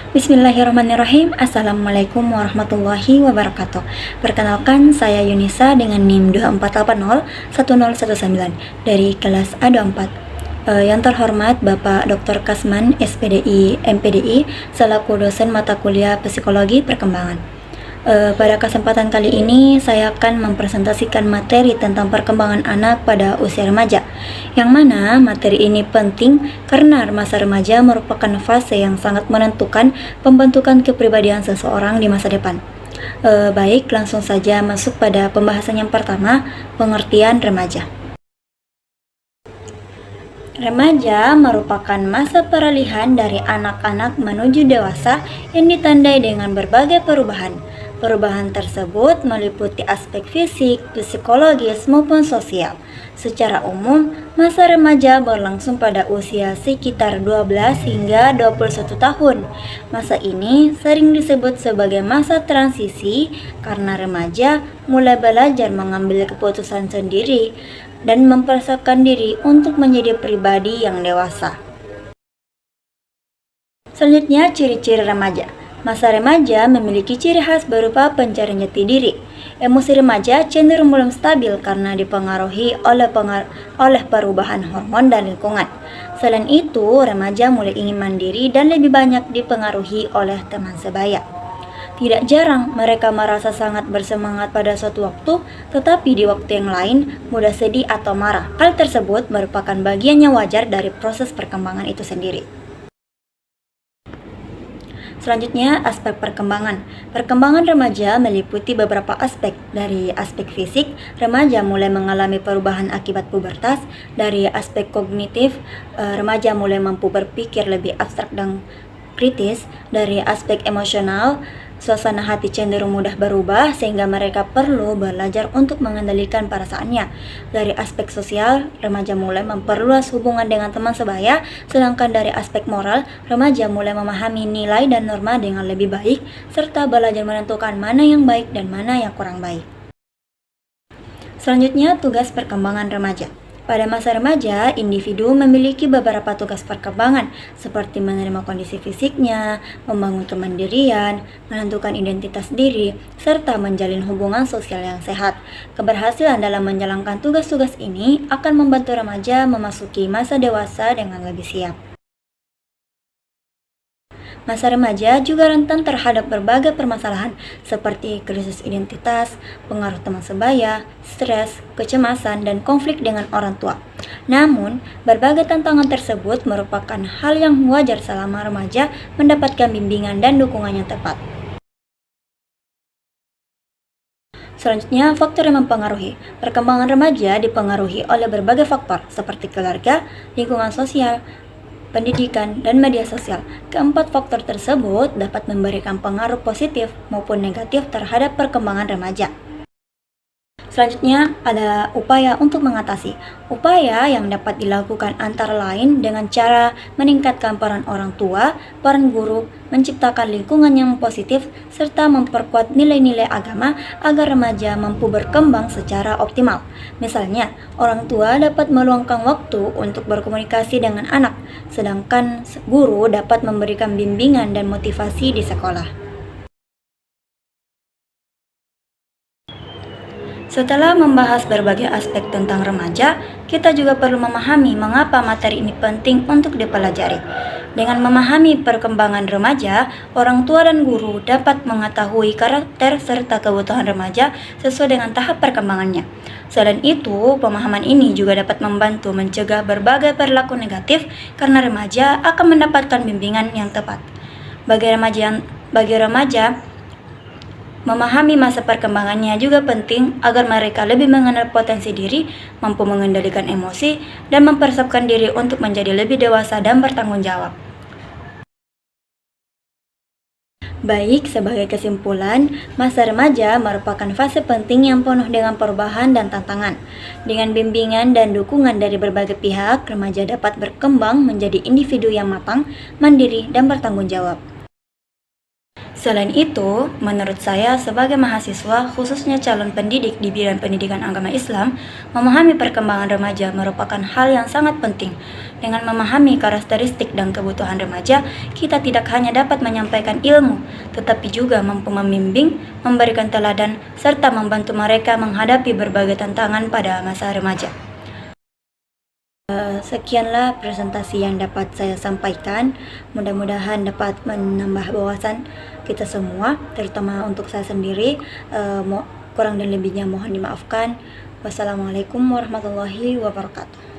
Bismillahirrahmanirrahim. Assalamualaikum warahmatullahi wabarakatuh. Perkenalkan, saya Yunisa dengan NIM 24801019 dari kelas A24. Yang terhormat Bapak Dr. Kasman, SPDI, MPDI, selaku dosen mata kuliah Psikologi Perkembangan. Pada kesempatan kali ini, saya akan mempresentasikan materi tentang perkembangan anak pada usia remaja, yang mana materi ini penting karena masa remaja merupakan fase yang sangat menentukan pembentukan kepribadian seseorang di masa depan. Baik, langsung saja masuk pada pembahasan yang pertama, pengertian remaja. Remaja merupakan masa peralihan dari anak-anak menuju dewasa yang ditandai dengan berbagai perubahan. Perubahan tersebut meliputi aspek fisik, psikologis, maupun sosial. Secara umum, masa remaja berlangsung pada usia sekitar 12 hingga 21 tahun. Masa ini sering disebut sebagai masa transisi karena remaja mulai belajar mengambil keputusan sendiri dan mempersiapkan diri untuk menjadi pribadi yang dewasa. Selanjutnya, ciri-ciri remaja. Masa remaja memiliki ciri khas berupa pencarian jati diri. Emosi remaja cenderung belum stabil karena dipengaruhi oleh perubahan hormon dan lingkungan. Selain itu, remaja mulai ingin mandiri dan lebih banyak dipengaruhi oleh teman sebaya. Tidak jarang mereka merasa sangat bersemangat pada suatu waktu, tetapi di waktu yang lain mudah sedih atau marah. Hal tersebut merupakan bagian yang wajar dari proses perkembangan itu sendiri. Selanjutnya, aspek perkembangan. Perkembangan remaja meliputi beberapa aspek. Dari aspek fisik, remaja mulai mengalami perubahan akibat pubertas. Dari aspek kognitif, remaja mulai mampu berpikir lebih abstrak dan kritis. Dari aspek emosional, suasana hati cenderung mudah berubah sehingga mereka perlu belajar untuk mengendalikan perasaannya. Dari aspek sosial, remaja mulai memperluas hubungan dengan teman sebaya, sedangkan dari aspek moral, remaja mulai memahami nilai dan norma dengan lebih baik, serta belajar menentukan mana yang baik dan mana yang kurang baik. Selanjutnya, tugas perkembangan remaja. Pada masa remaja, individu memiliki beberapa tugas perkembangan, seperti menerima kondisi fisiknya, membangun kemandirian, menentukan identitas diri, serta menjalin hubungan sosial yang sehat. Keberhasilan dalam menjalankan tugas-tugas ini akan membantu remaja memasuki masa dewasa dengan lebih siap. Masa remaja juga rentan terhadap berbagai permasalahan seperti krisis identitas, pengaruh teman sebaya, stres, kecemasan, dan konflik dengan orang tua. Namun, berbagai tantangan tersebut merupakan hal yang wajar selama remaja mendapatkan bimbingan dan dukungan yang tepat. Selanjutnya, faktor yang mempengaruhi. Perkembangan remaja dipengaruhi oleh berbagai faktor seperti keluarga, lingkungan sosial, pendidikan, dan media sosial. Keempat faktor tersebut dapat memberikan pengaruh positif maupun negatif terhadap perkembangan remaja. Selanjutnya, ada upaya untuk mengatasi. Upaya yang dapat dilakukan antara lain dengan cara meningkatkan peran orang tua, peran guru, menciptakan lingkungan yang positif, serta memperkuat nilai-nilai agama agar remaja mampu berkembang secara optimal. Misalnya, orang tua dapat meluangkan waktu untuk berkomunikasi dengan anak, sedangkan guru dapat memberikan bimbingan dan motivasi di sekolah. Setelah membahas berbagai aspek tentang remaja, kita juga perlu memahami mengapa materi ini penting untuk dipelajari. Dengan memahami perkembangan remaja, orang tua dan guru dapat mengetahui karakter serta kebutuhan remaja sesuai dengan tahap perkembangannya. Selain itu, pemahaman ini juga dapat membantu mencegah berbagai perilaku negatif karena remaja akan mendapatkan bimbingan yang tepat. Bagi remaja, memahami masa perkembangannya juga penting agar mereka lebih mengenal potensi diri, mampu mengendalikan emosi, dan mempersiapkan diri untuk menjadi lebih dewasa dan bertanggung jawab. Baik, sebagai kesimpulan, masa remaja merupakan fase penting yang penuh dengan perubahan dan tantangan. Dengan bimbingan dan dukungan dari berbagai pihak, remaja dapat berkembang menjadi individu yang matang, mandiri, dan bertanggung jawab. Selain itu, menurut saya sebagai mahasiswa, khususnya calon pendidik di bidang pendidikan agama Islam, memahami perkembangan remaja merupakan hal yang sangat penting. Dengan memahami karakteristik dan kebutuhan remaja, kita tidak hanya dapat menyampaikan ilmu, tetapi juga mampu membimbing, memberikan teladan, serta membantu mereka menghadapi berbagai tantangan pada masa remaja. Sekianlah presentasi yang dapat saya sampaikan. Mudah-mudahan dapat menambah wawasan kita semua, terutama untuk saya sendiri. Kurang dan lebihnya mohon dimaafkan. Wassalamualaikum warahmatullahi wabarakatuh.